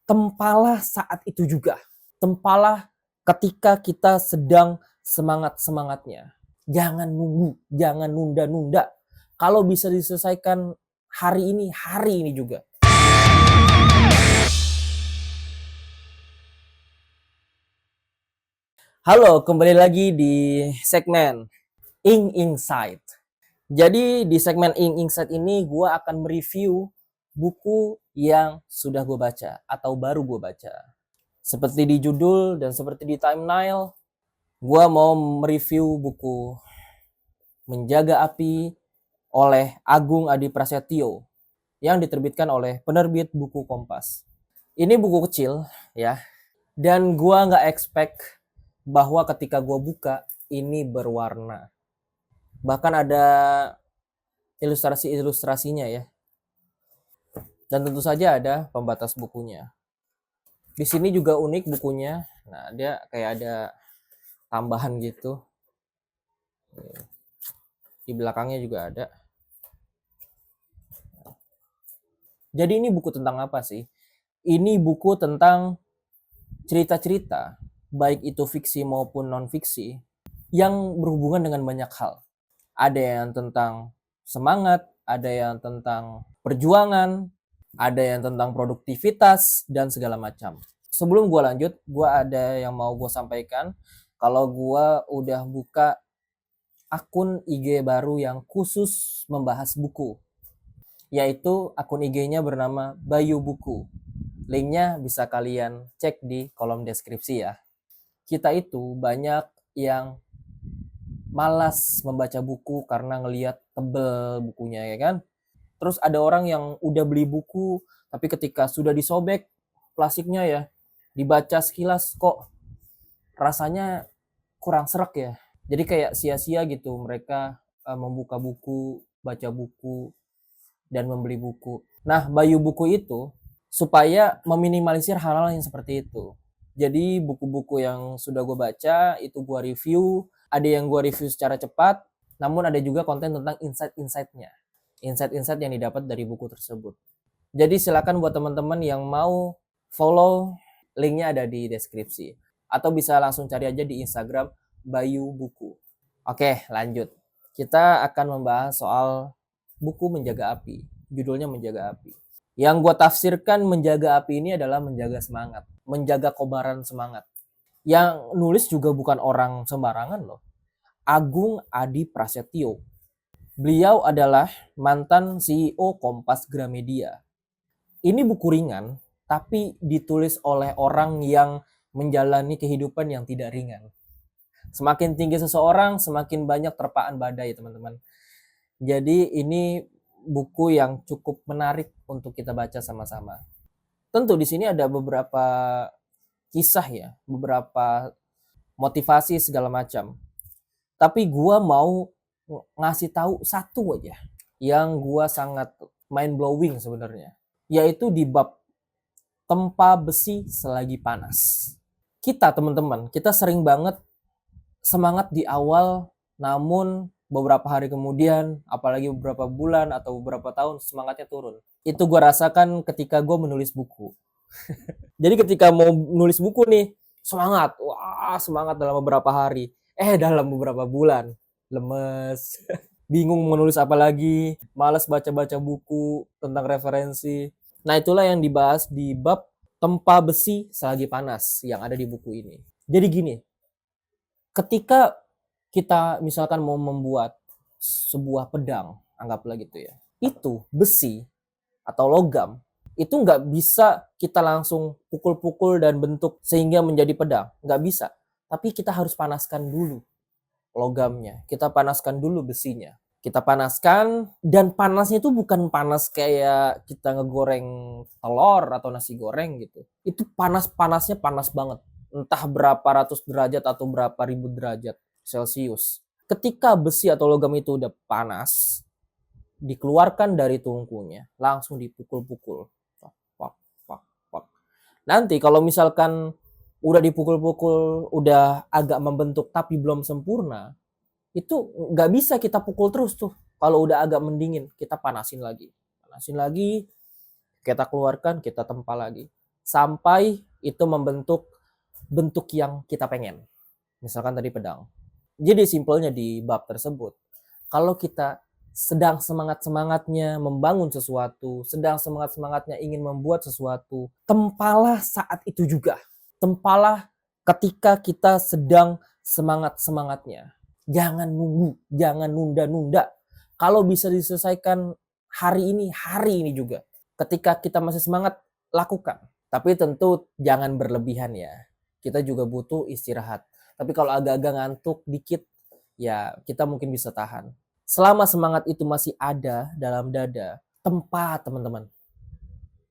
Tempalah saat itu juga. Tempalah ketika kita sedang semangat-semangatnya. Jangan nunggu, jangan nunda-nunda. Kalau bisa diselesaikan hari ini juga. Halo, kembali lagi di segmen Ing Insight. Jadi di segmen Ing Insight ini gue akan mereview buku yang sudah gue baca atau baru gue baca. Seperti di judul dan seperti di thumbnail, gue mau mereview buku Menjaga Api oleh Agung Adi Prasetyo yang diterbitkan oleh penerbit Buku Kompas. Ini buku kecil ya, dan gue nggak expect bahwa ketika gue buka ini berwarna. Bahkan ada ilustrasi-ilustrasinya ya. Dan tentu saja ada pembatas bukunya. Di sini juga unik bukunya. Nah, dia kayak ada tambahan gitu. Di belakangnya juga ada. Jadi ini buku tentang apa sih? Ini buku tentang cerita-cerita, baik itu fiksi maupun non-fiksi, yang berhubungan dengan banyak hal. Ada yang tentang semangat, ada yang tentang perjuangan, ada yang tentang produktivitas, dan segala macam. Sebelum gue lanjut, gue ada yang mau gue sampaikan. Kalau gue udah buka akun IG baru yang khusus membahas buku, yaitu akun IG-nya bernama Bayu Buku. Linknya bisa kalian cek di kolom deskripsi ya. Kita itu banyak yang malas membaca buku karena ngelihat tebel bukunya ya kan. Terus ada orang yang udah beli buku tapi ketika sudah disobek plastiknya ya, dibaca sekilas kok rasanya kurang serak ya. Jadi kayak sia-sia gitu mereka membuka buku, baca buku, dan membeli buku. Nah, Bayu Buku itu supaya meminimalisir hal-hal yang seperti itu. Jadi buku-buku yang sudah gue baca itu gue review, ada yang gue review secara cepat, namun ada juga konten tentang insight-insightnya. Insight-insight yang didapat dari buku tersebut. Jadi silakan buat teman-teman yang mau follow, linknya ada di deskripsi. Atau bisa langsung cari aja di Instagram Bayu Buku. Oke, lanjut. Kita akan membahas soal buku Menjaga Api. Judulnya Menjaga Api. Yang gue tafsirkan menjaga api ini adalah menjaga semangat. Menjaga kobaran semangat. Yang nulis juga bukan orang sembarangan loh. Agung Adi Prasetyo. Beliau adalah mantan CEO Kompas Gramedia. Ini buku ringan, tapi ditulis oleh orang yang menjalani kehidupan yang tidak ringan. Semakin tinggi seseorang, semakin banyak terpaan badai, teman-teman. Jadi ini buku yang cukup menarik untuk kita baca sama-sama. Tentu di sini ada beberapa kisah ya, beberapa motivasi segala macam. Tapi gua mau ngasih tahu satu aja yang gua sangat mind blowing sebenarnya, yaitu di bab tempa besi selagi panas. Kita teman-teman, kita sering banget semangat di awal, namun beberapa hari kemudian, apalagi beberapa bulan atau beberapa tahun, semangatnya turun. Itu gue rasakan ketika gue menulis buku. Jadi ketika mau nulis buku nih, semangat. Wah, semangat dalam beberapa hari. Dalam beberapa bulan, lemes. Bingung menulis apa lagi. Malas baca-baca buku tentang referensi. Nah, itulah yang dibahas di bab tempa besi selagi panas yang ada di buku ini. Jadi gini, ketika kita misalkan mau membuat sebuah pedang, anggaplah gitu ya, itu besi atau logam, itu nggak bisa kita langsung pukul-pukul dan bentuk sehingga menjadi pedang. Nggak bisa. Tapi kita harus panaskan dulu logamnya. Kita panaskan dulu besinya. Kita panaskan, dan panasnya itu bukan panas kayak kita ngegoreng telur atau nasi goreng gitu. Itu panasnya panas banget. Entah berapa ratus derajat atau berapa ribu derajat Celcius. Ketika besi atau logam itu udah panas, dikeluarkan dari tungkunya, langsung dipukul-pukul. Nanti kalau misalkan udah dipukul-pukul, udah agak membentuk tapi belum sempurna, itu nggak bisa kita pukul terus tuh. Kalau udah agak mendingin, kita panasin lagi, kita keluarkan, kita tempa lagi. sampai itu membentuk bentuk yang kita pengen. Misalkan tadi pedang. Jadi simpelnya di bab tersebut, kalau kita sedang semangat-semangatnya membangun sesuatu, sedang semangat-semangatnya ingin membuat sesuatu, tempalah saat itu juga. Tempalah ketika kita sedang semangat-semangatnya. Jangan nunggu, jangan nunda-nunda. Kalau bisa diselesaikan hari ini juga. Ketika kita masih semangat, lakukan. Tapi tentu jangan berlebihan ya. Kita juga butuh istirahat. Tapi kalau agak-agak ngantuk dikit, ya kita mungkin bisa tahan. Selama semangat itu masih ada dalam dada, tempa teman-teman.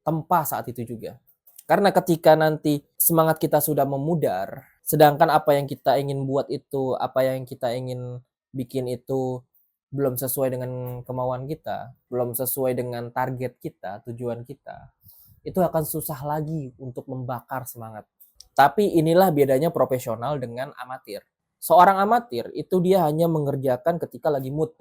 Tempa saat itu juga. Karena ketika nanti semangat kita sudah memudar, sedangkan apa yang kita ingin buat itu, apa yang kita ingin bikin itu belum sesuai dengan kemauan kita, belum sesuai dengan target kita, tujuan kita, itu akan susah lagi untuk membakar semangat. Tapi inilah bedanya profesional dengan amatir. Seorang amatir itu dia hanya mengerjakan ketika lagi mood,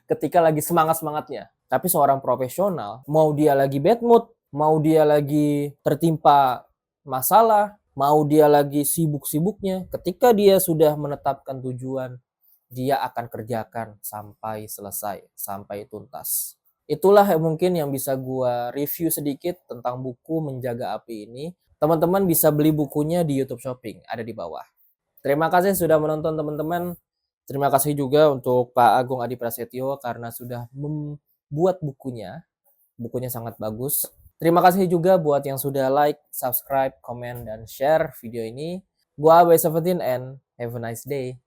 ketika lagi semangat-semangatnya. Tapi seorang profesional, mau dia lagi bad mood, mau dia lagi tertimpa masalah, mau dia lagi sibuk-sibuknya, ketika dia sudah menetapkan tujuan, dia akan kerjakan sampai selesai, sampai tuntas. Itulah mungkin yang bisa gua review sedikit tentang buku Menjaga Api ini. Teman-teman bisa beli bukunya di YouTube Shopping, ada di bawah. Terima kasih sudah menonton teman-teman. Terima kasih juga untuk Pak Agung Adi Prasetyo karena sudah membuat bukunya. Bukunya sangat bagus. Terima kasih juga buat yang sudah like, subscribe, komen, dan share video ini. Gua Abai 17 and have a nice day.